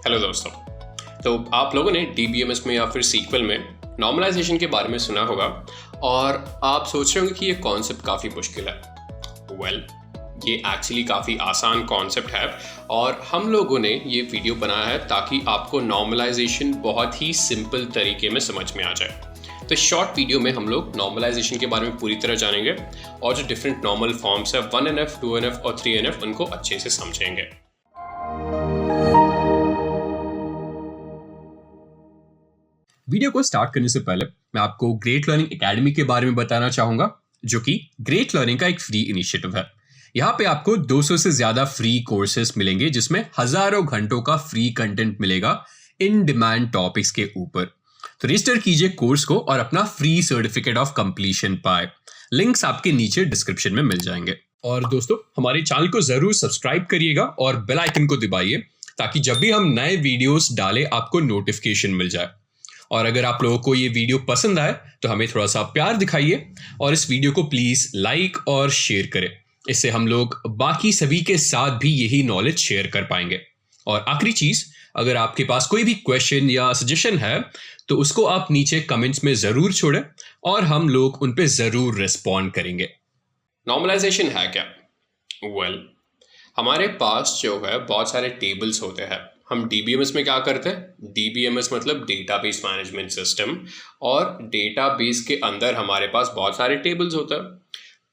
Hello दोस्तों। तो आप लोगों ने DBMS में या फिर सीक्वल में नॉर्मलाइजेशन के बारे में सुना होगा और आप सोच रहे होंगे कि ये कॉन्सेप्ट काफ़ी मुश्किल है। वेल, ये एक्चुअली काफ़ी आसान कॉन्सेप्ट है और हम लोगों ने ये वीडियो बनाया है ताकि आपको नॉर्मलाइजेशन बहुत ही सिंपल तरीके में समझ में आ जाए। तो इस शॉर्ट वीडियो में हम लोग नॉर्मलाइजेशन के बारे में पूरी तरह जानेंगे और जो डिफरेंट नॉर्मल फॉर्म्स है 1NF, 2NF और 3NF उनको अच्छे से समझेंगे। वीडियो को स्टार्ट करने से पहले मैं आपको ग्रेट लर्निंग एकेडमी के बारे में बताना चाहूंगा, जो कि ग्रेट लर्निंग का एक फ्री इनिशिएटिव है। यहाँ पे आपको 200 से ज्यादा फ्री कोर्सेस मिलेंगे जिसमें हजारों घंटों का फ्री कंटेंट मिलेगा इन डिमांड टॉपिक्स के ऊपर। तो रजिस्टर कीजिए कोर्स को और अपना फ्री सर्टिफिकेट ऑफ कंप्लीशन पाए। लिंक्स आपके नीचे डिस्क्रिप्शन में मिल जाएंगे। और दोस्तों, हमारे चैनल को जरूर सब्सक्राइब करिएगा और बेल आइकन को दबाइए ताकि जब भी हम नए वीडियोस डालें आपको नोटिफिकेशन मिल जाए। और अगर आप लोगों को ये वीडियो पसंद आए तो हमें थोड़ा सा प्यार दिखाइए और इस वीडियो को प्लीज लाइक और शेयर करें। इससे हम लोग बाकी सभी के साथ भी यही नॉलेज शेयर कर पाएंगे। और आखिरी चीज, अगर आपके पास कोई भी क्वेश्चन या सजेशन है तो उसको आप नीचे कमेंट्स में जरूर छोड़ें और हम लोग उन पे जरूर रिस्पॉन्ड करेंगे। नॉर्मलाइजेशन है क्या? वेल, हमारे पास जो है बहुत सारे टेबल्स होते हैं। हम DBMS में क्या करते हैं? DBMS मतलब डेटाबेस मैनेजमेंट सिस्टम, और डेटाबेस के अंदर हमारे पास बहुत सारे टेबल्स होते हैं।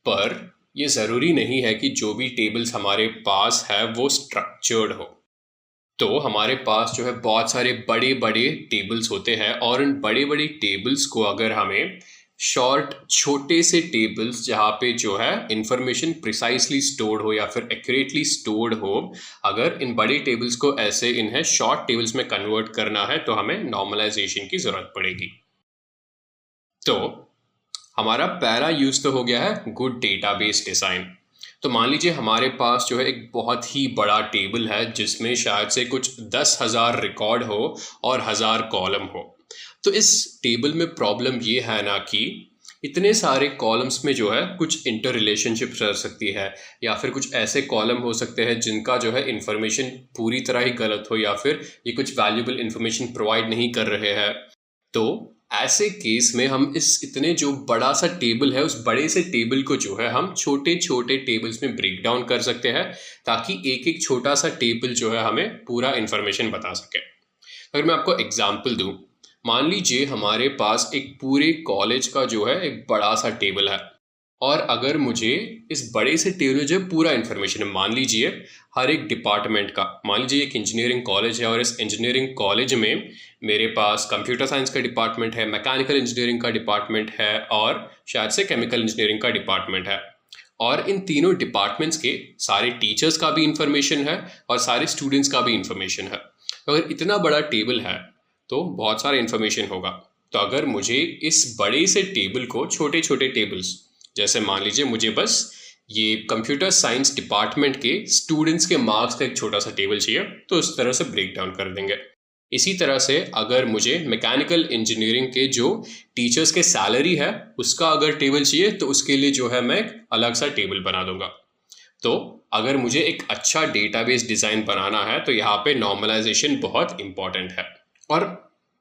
पर ये ज़रूरी नहीं है कि जो भी टेबल्स हमारे पास है वो स्ट्रक्चर्ड हो। तो हमारे पास जो है बहुत सारे बड़े बड़े टेबल्स होते हैं और इन बड़े बड़े टेबल्स को अगर हमें शॉर्ट छोटे से टेबल्स जहाँ पे जो है इंफॉर्मेशन प्रिसाइसली स्टोर्ड हो या फिर एक्यूरेटली स्टोर्ड हो, अगर इन बड़े टेबल्स को ऐसे इन्हें शॉर्ट टेबल्स में कन्वर्ट करना है तो हमें नॉर्मलाइजेशन की जरूरत पड़ेगी। तो हमारा पहला यूज तो हो गया है गुड डेटाबेस डिजाइन। तो मान लीजिए हमारे पास जो है एक बहुत ही बड़ा टेबल है जिसमें शायद से कुछ 10,000 रिकॉर्ड हो और 1000 कॉलम हो। तो इस टेबल में प्रॉब्लम ये है ना कि इतने सारे कॉलम्स में जो है कुछ इंटर रिलेशनशिप रह सकती है या फिर कुछ ऐसे कॉलम हो सकते हैं जिनका जो है इंफॉर्मेशन पूरी तरह ही गलत हो या फिर ये कुछ वैल्यूबल इंफॉर्मेशन प्रोवाइड नहीं कर रहे हैं। तो ऐसे केस में हम इस इतने जो बड़ा सा टेबल है उस बड़े से टेबल को जो है हम छोटे छोटे टेबल्स में ब्रेक डाउन कर सकते हैं ताकि एक एक छोटा सा टेबल जो है हमें पूरा इंफॉर्मेशन बता सके। अगर मैं आपको एग्जांपल दूं, मान लीजिए हमारे पास एक पूरे कॉलेज का जो है एक बड़ा सा टेबल है और अगर मुझे इस बड़े से टेबल में जो पूरा इन्फॉर्मेशन है, मान लीजिए हर एक डिपार्टमेंट का, मान लीजिए एक इंजीनियरिंग कॉलेज है और इस इंजीनियरिंग कॉलेज में मेरे पास कंप्यूटर साइंस का डिपार्टमेंट है, मैकेनिकल इंजीनियरिंग का डिपार्टमेंट है और शायद से केमिकल इंजीनियरिंग का डिपार्टमेंट है। और इन तीनों डिपार्टमेंट्स के सारे टीचर्स का भी इंफॉर्मेशन है और सारे स्टूडेंट्स का भी इंफॉर्मेशन है। तो अगर इतना बड़ा टेबल है तो बहुत सारा इंफॉर्मेशन होगा। तो अगर मुझे इस बड़े से टेबल को छोटे छोटे टेबल्स, जैसे मान लीजिए मुझे बस ये कंप्यूटर साइंस डिपार्टमेंट के स्टूडेंट्स के मार्क्स का एक छोटा सा टेबल चाहिए, तो उस तरह से ब्रेक डाउन कर देंगे। इसी तरह से अगर मुझे मैकेनिकल इंजीनियरिंग के जो टीचर्स के सैलरी है उसका अगर टेबल चाहिए तो उसके लिए जो है मैं एक अलग सा टेबल बना दूंगा। तो अगर मुझे एक अच्छा डेटाबेस डिज़ाइन बनाना है तो यहाँ पे नॉर्मलाइजेशन बहुत इंपॉर्टेंट है। और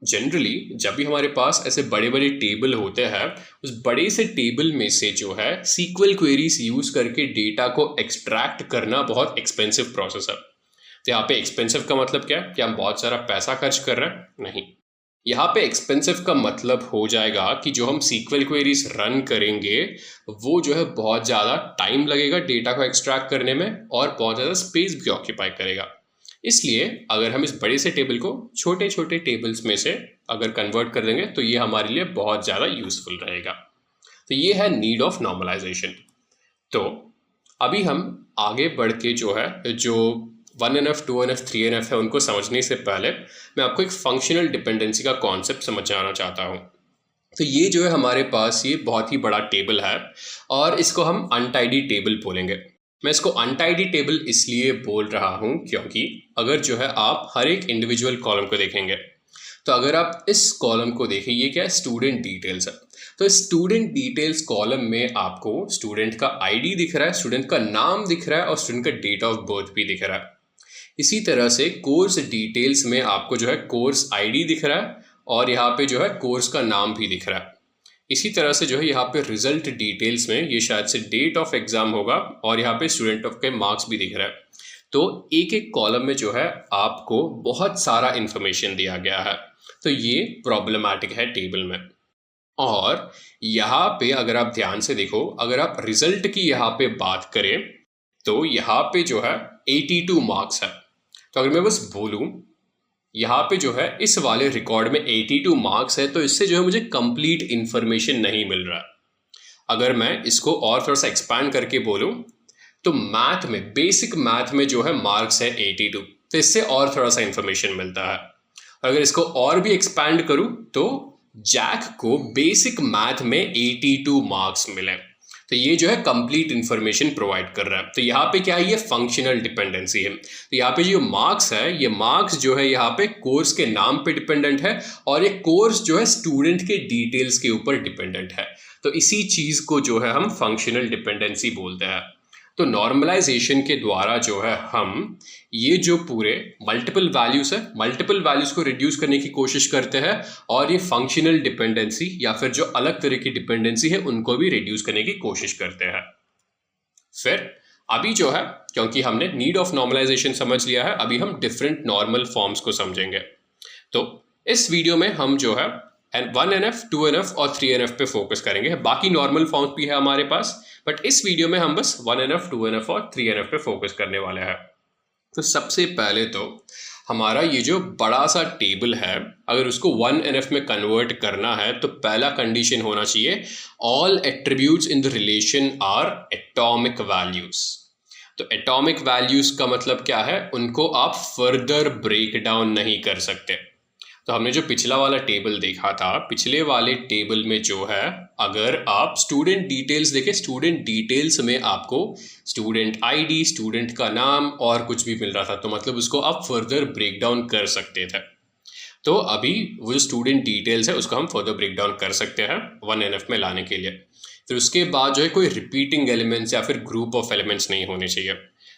जनरली जब भी हमारे पास ऐसे बड़े बड़े टेबल होते हैं उस बड़े से टेबल में से जो है सीक्वल क्वेरीज यूज करके डेटा को एक्सट्रैक्ट करना बहुत एक्सपेंसिव प्रोसेस है। तो यहाँ पे एक्सपेंसिव का मतलब क्या है कि हम बहुत सारा पैसा खर्च कर रहे हैं? नहीं, यहाँ पे एक्सपेंसिव का मतलब हो जाएगा कि जो हम सीक्वल क्वेरीज रन करेंगे वो जो है बहुत ज़्यादा टाइम लगेगा डेटा को एक्सट्रैक्ट करने में और बहुत ज़्यादा स्पेस भी ऑक्यूपाई करेगा। इसलिए अगर हम इस बड़े से टेबल को छोटे छोटे टेबल्स में से अगर कन्वर्ट कर देंगे तो ये हमारे लिए बहुत ज़्यादा यूजफुल रहेगा। तो ये है नीड ऑफ नॉर्मलाइजेशन। तो अभी हम आगे बढ़ के जो है जो 1NF, 2NF, 3NF है उनको समझने से पहले मैं आपको एक फंक्शनल डिपेंडेंसी का कॉन्सेप्ट समझाना चाहता हूँ। तो ये जो है हमारे पास ये बहुत ही बड़ा टेबल है और इसको हम अनटाइडी टेबल बोलेंगे। मैं इसको अनटाइडी टेबल इसलिए बोल रहा हूँ क्योंकि अगर जो है आप हर एक इंडिविजुअल कॉलम को देखेंगे तो अगर आप इस कॉलम को देखें, ये क्या है? स्टूडेंट डिटेल्स है। तो स्टूडेंट डिटेल्स कॉलम में आपको स्टूडेंट का आईडी दिख रहा है, स्टूडेंट का नाम दिख रहा है और स्टूडेंट का डेट ऑफ बर्थ भी दिख रहा है। इसी तरह से कोर्स डिटेल्स में आपको जो है कोर्स आईडी दिख रहा है और यहाँ पे जो है कोर्स का नाम भी दिख रहा है। इसी तरह से जो है यहाँ पे रिजल्ट डिटेल्स में ये शायद से डेट ऑफ एग्जाम होगा और यहाँ पे स्टूडेंट ऑफ के मार्क्स भी दिख रहा है। तो एक एक कॉलम में जो है आपको बहुत सारा इंफॉर्मेशन दिया गया है, तो ये प्रॉब्लमैटिक है टेबल में। और यहाँ पे अगर आप ध्यान से देखो, अगर आप रिजल्ट की यहाँ पे बात करें तो यहाँ पे जो है 82 मार्क्स है। तो अगर मैं बस बोलूँ यहाँ पे जो है इस वाले रिकॉर्ड में 82 मार्क्स है, तो इससे जो है मुझे कंप्लीट इंफॉर्मेशन नहीं मिल रहा। अगर मैं इसको और थोड़ा सा एक्सपैंड करके बोलूँ तो मैथ में, बेसिक मैथ में जो है मार्क्स है 82, तो इससे और थोड़ा सा इंफॉर्मेशन मिलता है। अगर इसको और भी एक्सपैंड करूँ तो जैक को बेसिक मैथ में 82 मार्क्स मिले, तो ये जो है कंप्लीट इंफॉर्मेशन प्रोवाइड कर रहा है। तो यहाँ पे क्या है, ये फंक्शनल डिपेंडेंसी है। तो यहाँ पे जो मार्क्स है, ये मार्क्स जो है यहाँ पे कोर्स के नाम पे डिपेंडेंट है और ये कोर्स जो है स्टूडेंट के डिटेल्स के ऊपर डिपेंडेंट है। तो इसी चीज को जो है हम फंक्शनल डिपेंडेंसी बोलते हैं। तो नॉर्मलाइजेशन के द्वारा जो है हम ये जो पूरे मल्टीपल वैल्यूज है, मल्टीपल वैल्यूज को रिड्यूस करने की कोशिश करते हैं और ये फंक्शनल डिपेंडेंसी या फिर जो अलग तरह की डिपेंडेंसी है उनको भी रिड्यूस करने की कोशिश करते हैं। फिर अभी जो है, क्योंकि हमने नीड ऑफ नॉर्मलाइजेशन समझ लिया है, अभी हम डिफरेंट नॉर्मल फॉर्म्स को समझेंगे। तो इस वीडियो में हम जो है 1NF, 2NF और 3NF पे फोकस करेंगे। बाकी नॉर्मल फॉर्म्स भी है हमारे पास, बट इस वीडियो में हम बस 1NF, 2NF और 3NF पे फोकस करने वाले हैं। तो सबसे पहले तो हमारा ये जो बड़ा सा टेबल है, अगर उसको 1NF में कन्वर्ट करना है तो पहला कंडीशन होना चाहिए all attributes in the relation are atomic values. तो एटॉमिक वैल्यूज का मतलब क्या है, उनको आप फर्दर ब्रेक डाउन नहीं कर सकते। तो हमने जो पिछला वाला टेबल देखा था, पिछले वाले टेबल में जो है अगर आप स्टूडेंट डिटेल्स देखें, स्टूडेंट डिटेल्स में आपको स्टूडेंट आईडी, स्टूडेंट का नाम और कुछ भी मिल रहा था, तो मतलब उसको आप फर्दर ब्रेक डाउन कर सकते थे। तो अभी वो जो स्टूडेंट डिटेल्स है उसको हम फर्दर ब्रेक डाउन कर सकते हैं 1NF में लाने के लिए। फिर उसके बाद जो है कोई रिपीटिंग एलिमेंट्स या फिर ग्रुप ऑफ एलिमेंट्स नहीं होने चाहिए।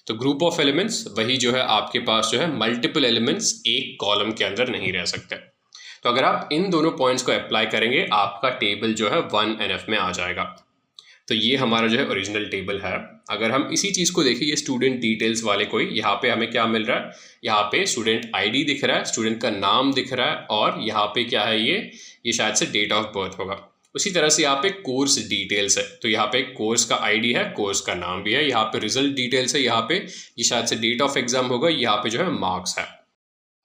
तो ग्रुप ऑफ एलिमेंट्स वही जो है आपके पास जो है मल्टीपल एलिमेंट्स एक कॉलम के अंदर नहीं रह सकते। तो अगर आप इन दोनों पॉइंट्स को अप्लाई करेंगे आपका टेबल जो है 1NF में आ जाएगा। तो ये हमारा जो है ओरिजिनल टेबल है। अगर हम इसी चीज़ को देखें, ये स्टूडेंट डिटेल्स वाले कोई, यहाँ पे हमें क्या मिल रहा है, यहाँ पे स्टूडेंट आईडी दिख रहा है, स्टूडेंट का नाम दिख रहा है और यहाँ पे क्या है, ये शायद से डेट ऑफ बर्थ होगा। उसी तरह से यहाँ पे कोर्स डिटेल्स है, तो यहाँ पे कोर्स का आईडी है, कोर्स का नाम भी है, यहाँ पे रिजल्ट डिटेल्स है, यहाँ पे ये शायद से डेट ऑफ एग्जाम होगा, यहाँ पे जो है मार्क्स है।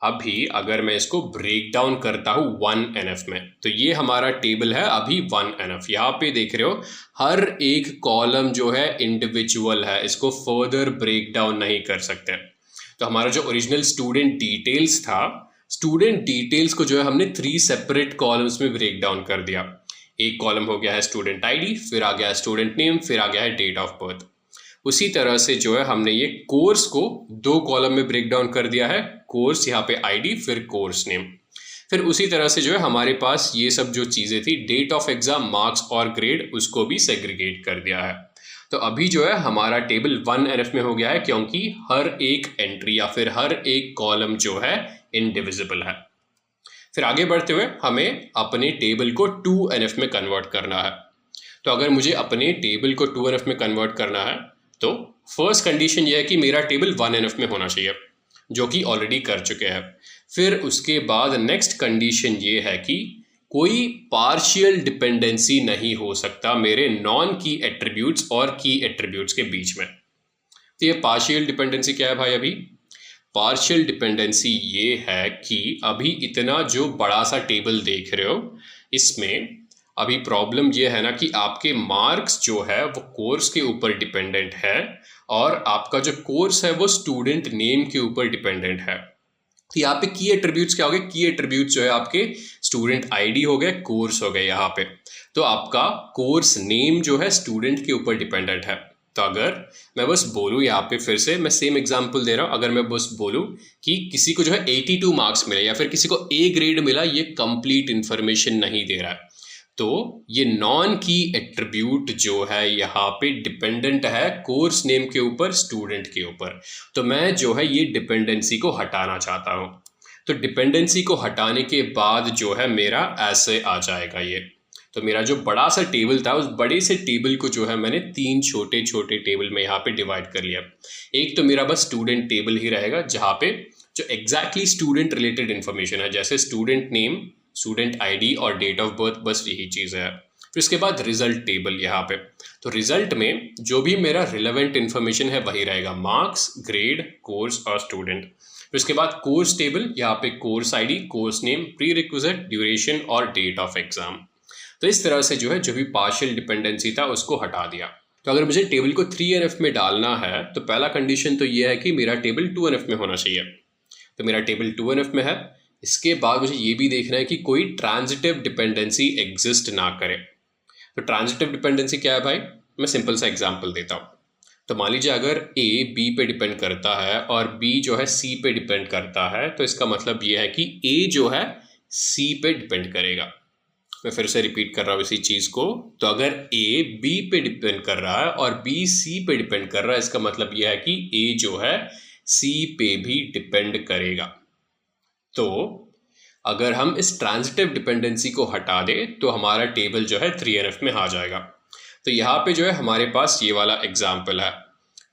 अभी अगर मैं इसको ब्रेक डाउन करता हूँ 1NF में, तो ये हमारा टेबल है अभी 1NF। यहाँ पे देख रहे हो हर एक कॉलम जो है इंडिविजुअल है, इसको फर्दर ब्रेक डाउन नहीं कर सकते। तो हमारा जो ओरिजिनल स्टूडेंट डिटेल्स था, स्टूडेंट डिटेल्स को जो है हमने 3 सेपरेट कॉलम्स में ब्रेक डाउन कर दिया। एक कॉलम हो गया है स्टूडेंट आईडी, फिर आ गया है स्टूडेंट नेम, फिर आ गया है डेट ऑफ बर्थ। उसी तरह से जो है हमने ये कोर्स को 2 कॉलम में ब्रेक डाउन कर दिया है, कोर्स यहाँ पे आईडी फिर कोर्स नेम। फिर उसी तरह से जो है हमारे पास ये सब जो चीज़ें थी, डेट ऑफ एग्जाम, मार्क्स और ग्रेड, उसको भी सेग्रीगेट कर दिया है। तो अभी जो है हमारा टेबल 1NF में हो गया है, क्योंकि हर एक एंट्री या फिर हर एक कॉलम जो है इनडिविजिबल है। फिर आगे बढ़ते हुए हमें अपने टेबल को 2NF में कन्वर्ट करना है। तो अगर मुझे अपने टेबल को 2NF में कन्वर्ट करना है तो फर्स्ट कंडीशन ये है कि मेरा टेबल 1NF में होना चाहिए, जो कि ऑलरेडी कर चुके हैं। फिर उसके बाद नेक्स्ट कंडीशन ये है कि कोई पार्शियल डिपेंडेंसी नहीं हो सकता मेरे नॉन की एट्रीब्यूट्स और की एट्रीब्यूट्स के बीच में। तो ये पार्शियल डिपेंडेंसी क्या है भाई? अभी पार्शियल डिपेंडेंसी ये है कि अभी इतना जो बड़ा सा टेबल देख रहे हो, इसमें अभी प्रॉब्लम ये है ना कि आपके मार्क्स जो है वो कोर्स के ऊपर डिपेंडेंट है और आपका जो कोर्स है वो स्टूडेंट नेम के ऊपर डिपेंडेंट है। तो यहाँ पे की एट्रीब्यूट्स क्या हो गए? की एट्रीब्यूट्स जो है आपके स्टूडेंट आईडी हो गए, कोर्स हो गए यहाँ पे। तो आपका कोर्स नेम जो है स्टूडेंट के ऊपर डिपेंडेंट है। तो अगर मैं बस बोलूँ यहाँ पे, फिर से मैं सेम एग्जांपल दे रहा हूँ, अगर मैं बस बोलूँ कि किसी को जो है 82 मार्क्स मिले या फिर किसी को A ग्रेड मिला, ये कंप्लीट इन्फॉर्मेशन नहीं दे रहा है। तो ये नॉन की एट्रीब्यूट जो है यहाँ पे डिपेंडेंट है कोर्स नेम के ऊपर, स्टूडेंट के ऊपर। तो मैं जो है ये डिपेंडेंसी को हटाना चाहता हूँ। तो डिपेंडेंसी को हटाने के बाद जो है मेरा ऐसे आ जाएगा ये। तो मेरा जो बड़ा सा टेबल था उस बड़े से टेबल को जो है मैंने 3 छोटे छोटे टेबल में यहाँ पे डिवाइड कर लिया। एक तो मेरा बस स्टूडेंट टेबल ही रहेगा जहाँ पे जो एग्जैक्टली स्टूडेंट रिलेटेड इन्फॉर्मेशन है, जैसे स्टूडेंट नेम, स्टूडेंट आईडी और डेट ऑफ बर्थ, बस यही चीज़ है। फिर उसके बाद रिजल्ट टेबल यहाँ पे। तो रिजल्ट में जो भी मेरा रिलेवेंट इन्फॉर्मेशन है वही रहेगा, मार्क्स, ग्रेड, कोर्स और स्टूडेंट। फिर उसके बाद कोर्स टेबल, यहाँ पे course ID, course name, pre requisite, duration और डेट ऑफ एग्जाम। तो इस तरह से जो है जो भी पार्शियल डिपेंडेंसी था उसको हटा दिया। तो अगर मुझे टेबल को 3NF में डालना है तो पहला कंडीशन तो ये है कि मेरा टेबल 2NF में होना चाहिए। तो मेरा टेबल 2NF में है। इसके बाद मुझे ये भी देखना है कि कोई ट्रांजिटिव डिपेंडेंसी एग्जिस्ट ना करे। तो ट्रांजिटिव डिपेंडेंसी क्या है भाई, मैं सिंपल सा एग्जांपल देता हूँ। तो मान लीजिए अगर A B पे डिपेंड करता है और B जो है C पे डिपेंड करता है, तो इसका मतलब ये है कि A जो है C पे डिपेंड करेगा। मैं फिर से रिपीट कर रहा हूँ इसी चीज़ को। तो अगर A B पे डिपेंड कर रहा है और B C पे डिपेंड कर रहा है, इसका मतलब यह है कि A जो है C पे भी डिपेंड करेगा। तो अगर हम इस ट्रांजिटिव डिपेंडेंसी को हटा दें तो हमारा टेबल जो है 3NF में आ जाएगा। तो यहाँ पे जो है हमारे पास ये वाला एग्जाम्पल है।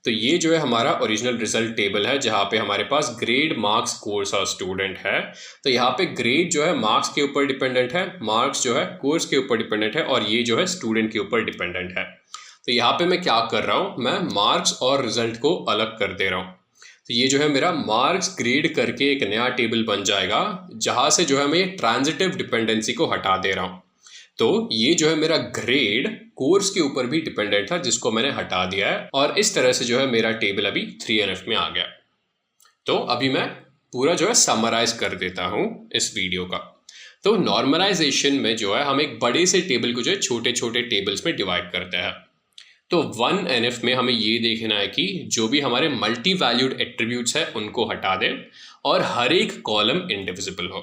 तो ये जो है हमारा ओरिजिनल रिजल्ट टेबल है जहाँ पे हमारे पास ग्रेड, मार्क्स, कोर्स और स्टूडेंट है। तो यहाँ पे ग्रेड जो है मार्क्स के ऊपर डिपेंडेंट है, मार्क्स जो है कोर्स के ऊपर डिपेंडेंट है और ये जो है स्टूडेंट के ऊपर डिपेंडेंट है। तो यहाँ पे मैं क्या कर रहा हूँ, मैं मार्क्स और रिजल्ट को अलग कर दे रहा हूँ। तो ये जो है मेरा मार्क्स ग्रेड करके एक नया टेबल बन जाएगा जहाँ से जो है मैं ये ट्रांजिटिव डिपेंडेंसी को हटा दे रहा हूँ। तो ये जो है मेरा ग्रेड कोर्स के ऊपर भी डिपेंडेंट था जिसको मैंने हटा दिया है और इस तरह से जो है मेरा टेबल अभी 3NF में आ गया। तो अभी मैं पूरा जो है समराइज कर देता हूँ इस वीडियो का। तो नॉर्मलाइजेशन में जो है हम एक बड़े से टेबल को जो है छोटे छोटे टेबल्स में डिवाइड करते हैं। तो 1NF में हमें ये देखना है कि जो भी हमारे मल्टी वैल्यूड एट्रीब्यूट्स है उनको हटा दें और हर एक कॉलम इंडिविजिबल हो।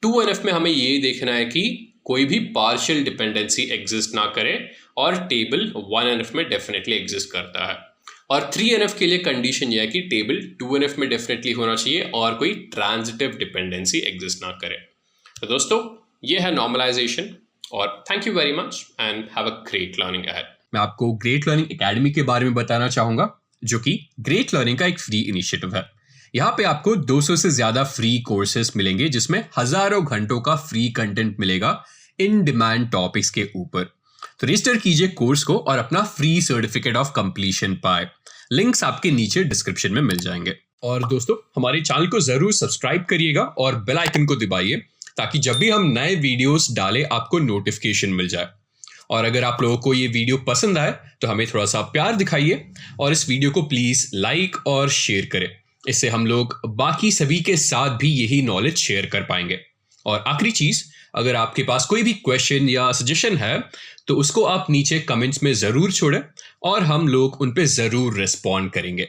2NF में हमें ये देखना है कि कोई भी पार्शियल डिपेंडेंसी एग्जिस्ट ना करे और टेबल 1NF में डेफिनेटली एग्जिस्ट करता है। और 3NF के लिए कंडीशन यह है कि टेबल 2NF में डेफिनेटली होना चाहिए और कोई ट्रांजिटिव डिपेंडेंसी एग्जिस्ट ना करे। तो दोस्तों ये है नॉर्मलाइजेशन और thank you very much and have a great learning ahead. मैं आपको ग्रेट लर्निंग एकेडमी के बारे में बताना चाहूंगा जो कि ग्रेट लर्निंग का एक फ्री इनिशिएटिव है। यहाँ पे आपको 200 से ज्यादा फ्री कोर्सेज मिलेंगे जिसमें हजारों घंटों का फ्री कंटेंट मिलेगा इन डिमांड टॉपिक्स के ऊपर। तो रजिस्टर कीजिए कोर्स को और अपना फ्री सर्टिफिकेट ऑफ कंप्लीशन पाए। लिंक्स आपके नीचे डिस्क्रिप्शन में मिल जाएंगे। और दोस्तों हमारे चैनल को जरूर सब्सक्राइब करिएगा और बेल आइकन को दबाइए ताकि जब भी हम नए वीडियोस डालें आपको नोटिफिकेशन मिल जाए। और अगर आप लोगों को ये वीडियो पसंद आए तो हमें थोड़ा सा प्यार दिखाइए और इस वीडियो को प्लीज लाइक और शेयर करें। इससे हम लोग बाकी सभी के साथ भी यही नॉलेज शेयर कर पाएंगे। और आखिरी चीज, अगर आपके पास कोई भी क्वेश्चन या सजेशन है तो उसको आप नीचे कमेंट्स में जरूर छोड़ें और हम लोग उन पे जरूर रिस्पॉन्ड करेंगे।